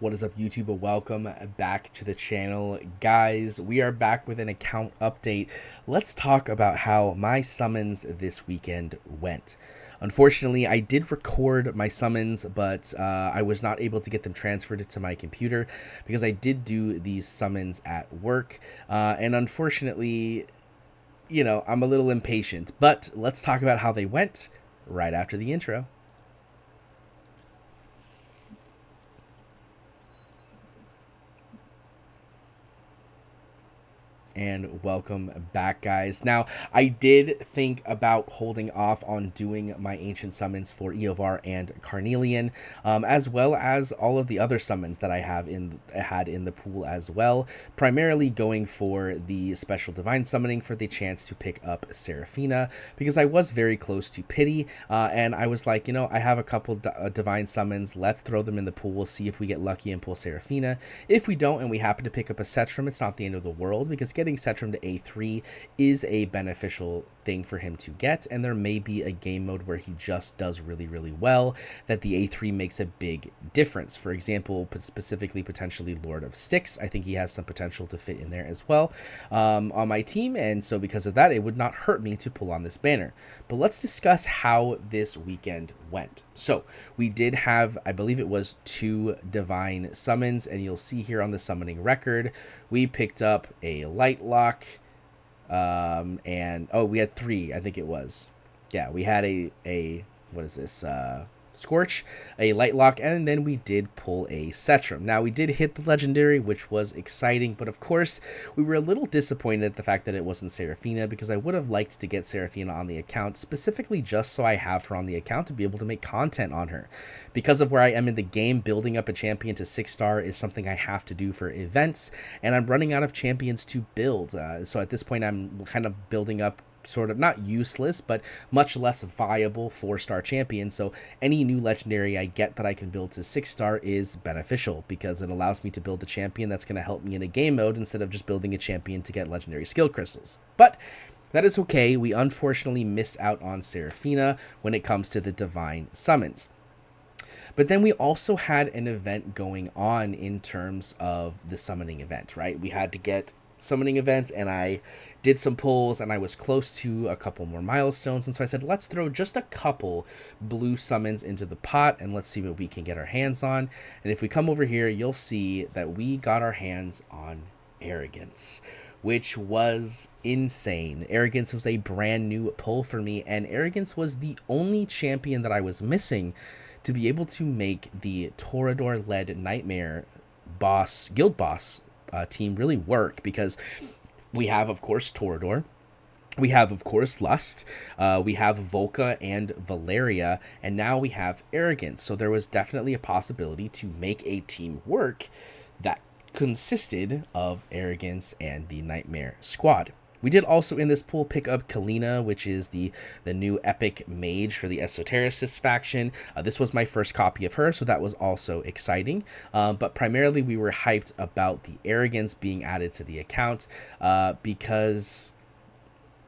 What is up, YouTube? Welcome back to the channel. Guys, we are back with an account update. Let's talk about how my summons this weekend went. Unfortunately, I did record my summons, but I was not able to get them transferred to my computer because I did do these summons at work. And unfortunately, I'm a little impatient. But let's talk about how they went right after the intro. And welcome back, guys. Now, I did think about holding off on doing my ancient summons for Eoar and Carnelian, as well as all of the other summons that I had in the pool as well. Primarily going for the special divine summoning for the chance to pick up Seraphina, because I was very close to Pity, and I was like, I have a couple divine summons. Let's throw them in the pool. We'll see if we get lucky and pull Seraphina. If we don't, and we happen to pick up a Cetrum, it's not the end of the world, because getting Cetrum to A3 is a beneficial thing for him to get, and there may be a game mode where he just does really, really well that the A3 makes a big difference. For example, specifically potentially Lord of Styx. I think he has some potential to fit in there as well on my team, and so because of that, it would not hurt me to pull on this banner. But let's discuss how this weekend went. So we did have, I believe it was 2 divine summons, and you'll see here on the summoning record, we picked up a Lightlock, and we had 3, I think it was. Yeah, we had a what is this, Scorch, a Lightlock, and then we did pull a Cetrum. Now, we did hit the legendary, which was exciting, but of course, we were a little disappointed at the fact that it wasn't Seraphina, because I would have liked to get Seraphina on the account, specifically just so I have her on the account to be able to make content on her. Because of where I am in the game, building up a champion to 6-star is something I have to do for events, and I'm running out of champions to build. So at this point, I'm kind of building up sort of not useless, but much less viable 4-star champion. So any new legendary I get that I can build to 6-star is beneficial, because it allows me to build a champion that's going to help me in a game mode instead of just building a champion to get legendary skill crystals. But that is okay. We unfortunately missed out on Seraphina when it comes to the divine summons. But then we also had an event going on in terms of the summoning event, right? We had to get summoning event, and I did some pulls, and I was close to a couple more milestones, and so I said, let's throw just a couple blue summons into the pot, and let's see what we can get our hands on. And if we come over here, you'll see that we got our hands on Arrogance, which was insane. Arrogance was a brand new pull for me, and Arrogance was the only champion that I was missing to be able to make the Torador-led Nightmare guild boss team really work, because we have, of course, Torador. We have, of course, Lust. We have Volca and Valeria, and now we have Arrogance. So there was definitely a possibility to make a team work that consisted of Arrogance and the Nightmare squad. We did also in this pool pick up Kalina, which is the new epic mage for the Esotericist faction. This was my first copy of her, so that was also exciting. But primarily we were hyped about the Arrogance being added to the account because,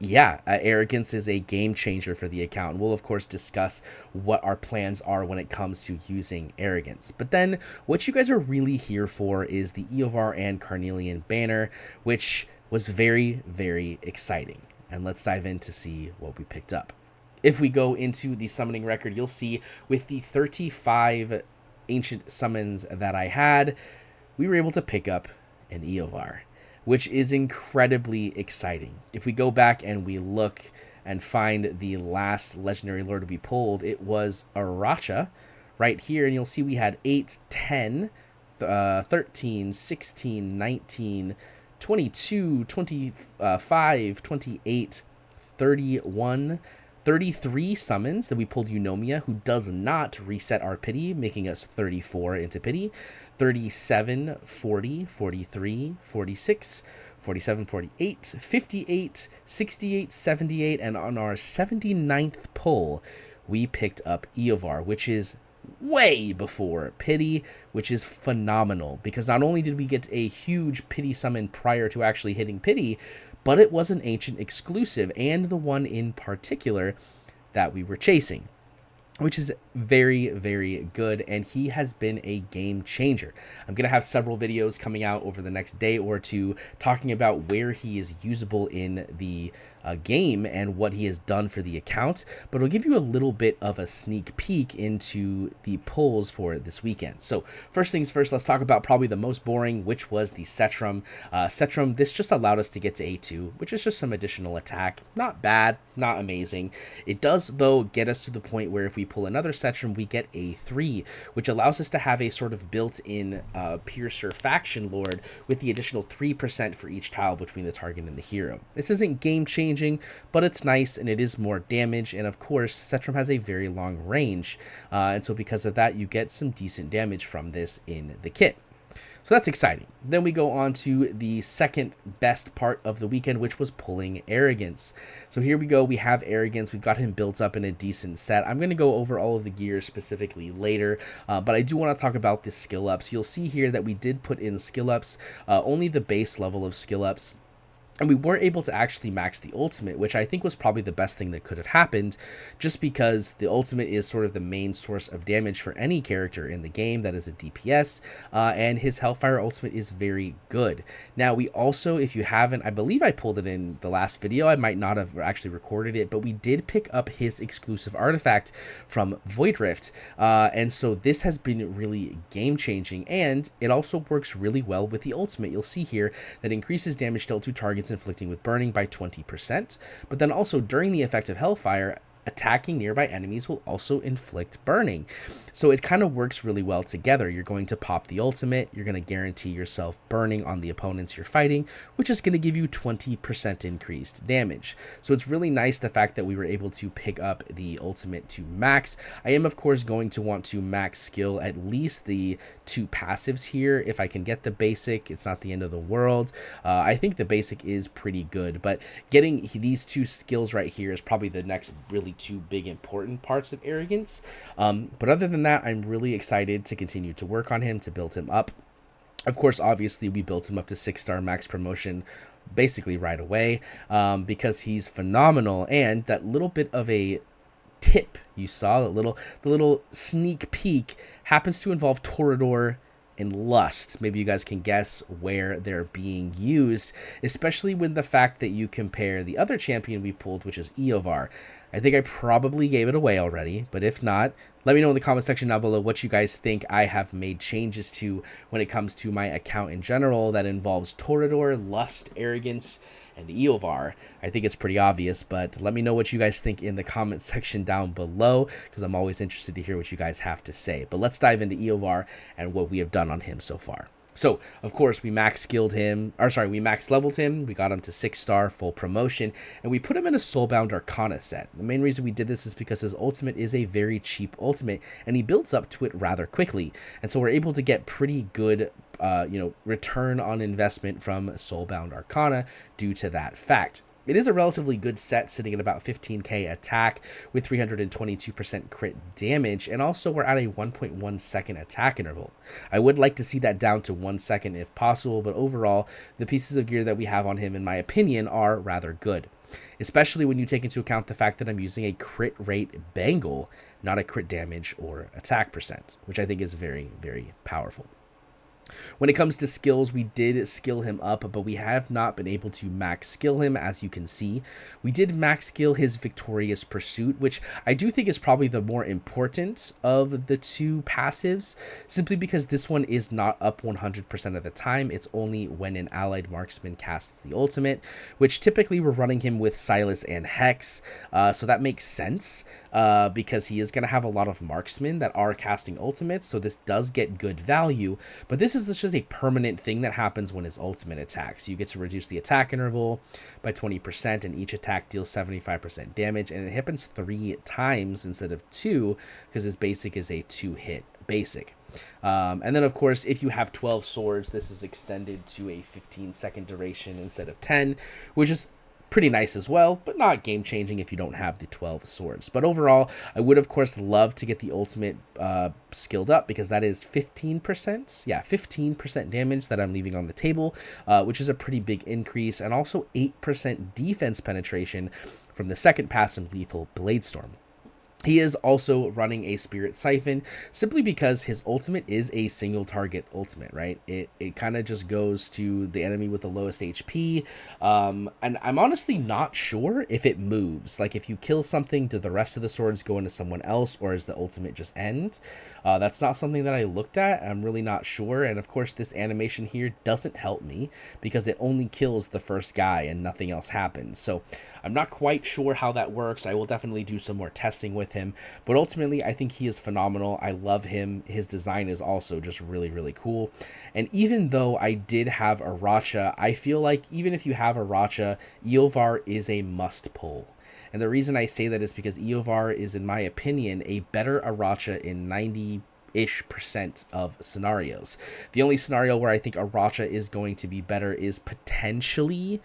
yeah, Arrogance is a game changer for the account. We'll, of course, discuss what our plans are when it comes to using Arrogance. But then what you guys are really here for is the Eoar and Carnelian banner, which was very, very exciting. And let's dive in to see what we picked up. If we go into the summoning record, you'll see with the 35 ancient summons that I had, we were able to pick up an Eoar, which is incredibly exciting. If we go back and we look and find the last legendary lord to be pulled, it was Aracha right here, and you'll see we had 8, 10, 13, 16, 19, 22, 25, 28, 31, 33 summons. That we pulled Eunomia, who does not reset our pity, making us 34 into pity, 37, 40, 43, 46, 47, 48, 58, 68, 78, and on our 79th pull, we picked up Eoar, which is way before Pity, which is phenomenal, because not only did we get a huge Pity summon prior to actually hitting Pity, but it was an ancient exclusive, and the one in particular that we were chasing. which is very, very good, and he has been a game changer. I'm going to have several videos coming out over the next day or two talking about where he is usable in the game and what he has done for the account, but it'll give you a little bit of a sneak peek into the pulls for this weekend. So first things first, let's talk about probably the most boring, which was the Cetrum. Cetrum, this just allowed us to get to A2, which is just some additional attack. Not bad, not amazing. It does, though, get us to the point where if we pull another Cetrum, we get A3, which allows us to have a sort of built-in Piercer Faction Lord with the additional 3% for each tile between the target and the hero. This isn't game-changing, but it's nice, and it is more damage, and of course, Cetrum has a very long range, and so because of that, you get some decent damage from this in the kit. So that's exciting. Then we go on to the second best part of the weekend, which was pulling Arrogance. So here we go. We have Arrogance. We've got him built up in a decent set. I'm going to go over all of the gear specifically later, but I do want to talk about the skill ups. You'll see here that we did put in skill ups, only the base level of skill ups. And we were able to actually max the ultimate, which I think was probably the best thing that could have happened, just because the ultimate is sort of the main source of damage for any character in the game that is a DPS, and his Hellfire ultimate is very good. Now, we also, if you haven't, I believe I pulled it in the last video, I might not have actually recorded it, but we did pick up his exclusive artifact from Void Rift, and so this has been really game-changing, and it also works really well with the ultimate. You'll see here that increases damage dealt to targets inflicting with burning by 20%, but then also during the effect of Hellfire, attacking nearby enemies will also inflict burning. So it kind of works really well together. You're going to pop the ultimate, you're going to guarantee yourself burning on the opponents you're fighting, which is going to give you 20% increased damage. So it's really nice the fact that we were able to pick up the ultimate to max. I am of course going to want to max skill at least the 2 passives here. If I can get the basic, it's not the end of the world. I think the basic is pretty good, but getting these 2 skills right here is probably the next really 2 big important parts of Arrogance. But other than that, I'm really excited to continue to work on him, to build him up. Of course, obviously, we built him up to 6-star max promotion basically right away, because he's phenomenal. And that little bit of a tip you saw, the little sneak peek, happens to involve Toreador and Lust. Maybe you guys can guess where they're being used, especially with the fact that you compare the other champion we pulled, which is Eoar. I think I probably gave it away already, but if not, let me know in the comment section down below what you guys think I have made changes to when it comes to my account in general that involves Toreador, Lust, Arrogance, and Eoar. I think it's pretty obvious, but let me know what you guys think in the comment section down below, because I'm always interested to hear what you guys have to say. But let's dive into Eoar and what we have done on him so far. So, of course, we max leveled him, we got him to 6-star, full promotion, and we put him in a Soulbound Arcana set. The main reason we did this is because his ultimate is a very cheap ultimate, and he builds up to it rather quickly, and so we're able to get pretty good return on investment from Soulbound Arcana due to that fact. It is a relatively good set, sitting at about 15k attack with 322% crit damage, and also we're at a 1.1 second attack interval. I would like to see that down to 1 second if possible, but overall, the pieces of gear that we have on him, in my opinion, are rather good. Especially when you take into account the fact that I'm using a crit rate bangle, not a crit damage or attack percent, which I think is very, very powerful. When it comes to skills, we did skill him up, but we have not been able to max skill him, as you can see. We did max skill his Victorious Pursuit, which I do think is probably the more important of the 2 passives, simply because this one is not up 100% of the time. It's only when an allied marksman casts the ultimate, which typically we're running him with Silas and Hex, so that makes sense. Because he is going to have a lot of marksmen that are casting ultimates, so this does get good value, but this is just a permanent thing that happens when his ultimate attacks. You get to reduce the attack interval by 20%, and each attack deals 75% damage, and it happens 3 times instead of 2, because his basic is a 2-hit basic. And then, of course, if you have 12 swords, this is extended to a 15-second duration instead of 10, which is pretty nice as well, but not game-changing if you don't have the 12 swords. But overall, I would, of course, love to get the ultimate skilled up, because that is 15%. Yeah, 15% damage that I'm leaving on the table, which is a pretty big increase, and also 8% defense penetration from the second passive, Lethal Bladestorm. He is also running a Spirit Siphon simply because his ultimate is a single target ultimate, right? It kind of just goes to the enemy with the lowest HP. And I'm honestly not sure if it moves. Like, if you kill something, do the rest of the swords go into someone else, or is the ultimate just end? That's not something that I looked at. I'm really not sure. And of course, this animation here doesn't help me because it only kills the first guy and nothing else happens. So I'm not quite sure how that works. I will definitely do some more testing with him, but ultimately I think he is phenomenal. I love him. His design is also just really, really cool. And even though I did have a Racha, I feel like even if you have a Racha, Eovar is a must pull. And the reason I say that is because Eovar is, in my opinion, a better Aracha in 90-ish% of scenarios. The only scenario where I think Aracha is going to be better is potentially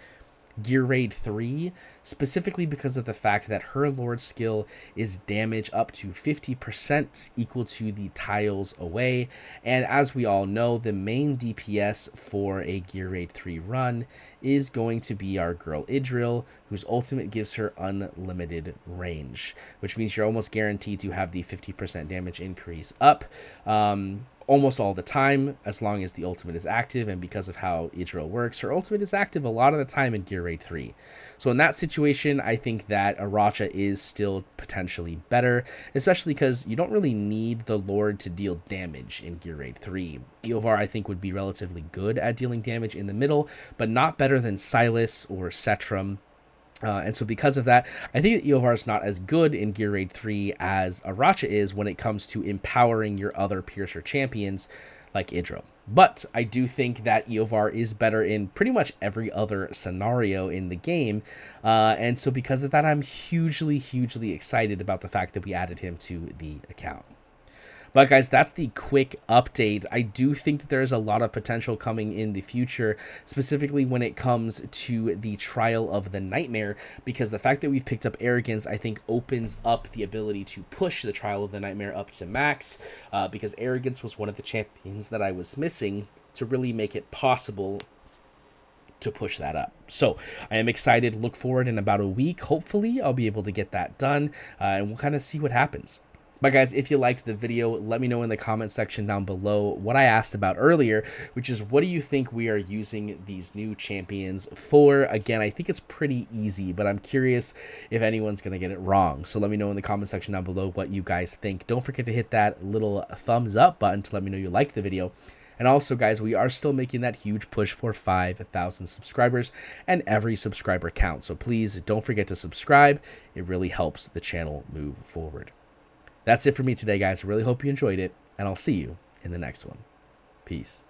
Gear Raid 3, specifically because of the fact that her Lord skill is damage up to 50% equal to the tiles away. And as we all know, the main DPS for a Gear Raid 3 run is going to be our girl Idril, whose ultimate gives her unlimited range, which means you're almost guaranteed to have the 50% damage increase up almost all the time, as long as the ultimate is active. And because of how Idril works, her ultimate is active a lot of the time in Gear Raid 3. So in that situation, I think that Aracha is still potentially better, especially because you don't really need the Lord to deal damage in Gear Raid 3. Eovar, I think, would be relatively good at dealing damage in the middle, but not better than Silas or Setram. And so because of that, I think that Eovar is not as good in Gear Raid 3 as Aracha is when it comes to empowering your other Piercer champions like Idril. But I do think that Eovar is better in pretty much every other scenario in the game. And so because of that, I'm hugely, hugely excited about the fact that we added him to the account. But guys, that's the quick update. I do think that there's a lot of potential coming in the future, specifically when it comes to the Trial of the Nightmare, because the fact that we've picked up Arrogance, I think, opens up the ability to push the Trial of the Nightmare up to max, because Arrogance was one of the champions that I was missing to really make it possible to push that up. So I am excited. Look forward in about a week. Hopefully I'll be able to get that done, and we'll kind of see what happens. But guys, if you liked the video, let me know in the comment section down below what I asked about earlier, which is, what do you think we are using these new champions for? Again, I think it's pretty easy, but I'm curious if anyone's going to get it wrong. So let me know in the comment section down below what you guys think. Don't forget to hit that little thumbs up button to let me know you liked the video. And also, guys, we are still making that huge push for 5,000 subscribers, and every subscriber counts. So please don't forget to subscribe. It really helps the channel move forward. That's it for me today, guys. I really hope you enjoyed it, and I'll see you in the next one. Peace.